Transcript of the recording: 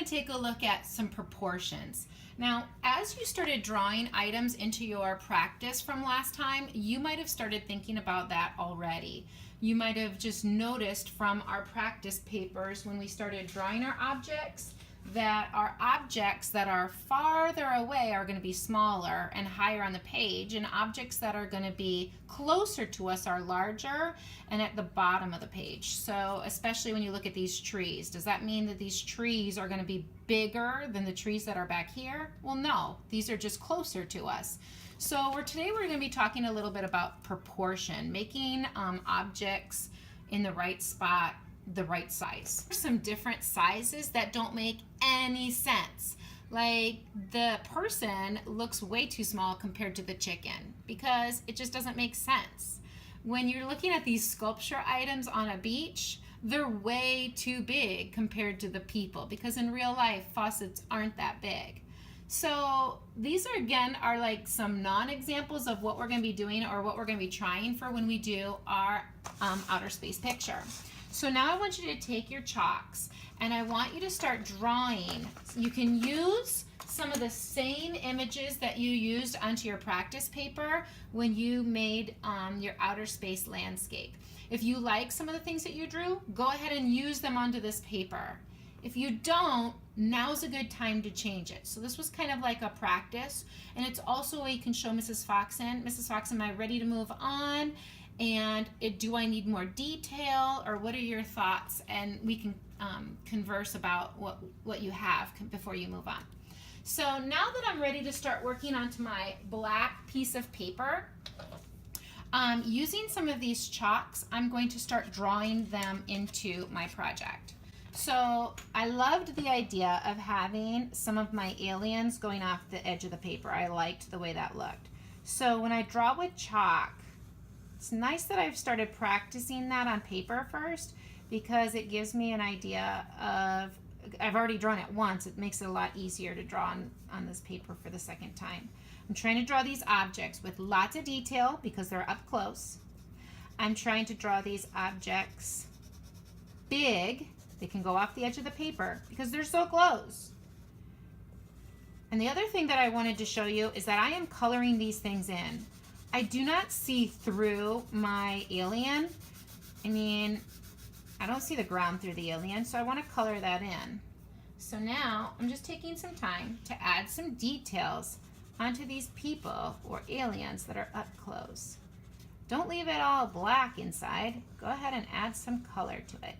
take a look at some proportions. Now, as you started drawing items into your practice from last time, you might have started thinking about that already. You might have just noticed from our practice papers when we started drawing our objects that our objects that are farther away are going to be smaller and higher on the page, and objects that are going to be closer to us are larger and at the bottom of the page. So especially when you look at these trees, does that mean that these trees are going to be bigger than the trees that are back here? Well, no, these are just closer to us. So today we're going to be talking a little bit about proportion, making objects in the right spot, the right size. There's some different sizes that don't make any sense. Like the person looks way too small compared to the chicken because it just doesn't make sense. When you're looking at these sculpture items on a beach, they're way too big compared to the people because in real life faucets aren't that big. So these are like some non-examples of what we're going to be doing or what we're going to be trying for when we do our outer space picture. So now I want you to take your chalks and I want you to start drawing. You can use some of the same images that you used onto your practice paper when you made your outer space landscape. If you like some of the things that you drew, go ahead and use them onto this paper. If you don't, now's a good time to change it. So this was kind of like a practice, and it's also a way you can show Mrs. Foxen, Mrs. Foxen, am I ready to move on? And do I need more detail, or what are your thoughts? And we can converse about what you have before you move on. So now that I'm ready to start working onto my black piece of paper, using some of these chalks, I'm going to start drawing them into my project. So I loved the idea of having some of my aliens going off the edge of the paper. I liked the way that looked. So when I draw with chalk, it's nice that I've started practicing that on paper first because it gives me an idea of, I've already drawn it once, it makes it a lot easier to draw on this paper for the second time. I'm trying to draw these objects with lots of detail because they're up close. I'm trying to draw these objects big. They can go off the edge of the paper because they're so close. And the other thing that I wanted to show you is that I am coloring these things in. I do not see through my alien. I mean, I don't see the ground through the alien, so I want to color that in. So now I'm just taking some time to add some details onto these people or aliens that are up close. Don't leave it all black inside. Go ahead and add some color to it.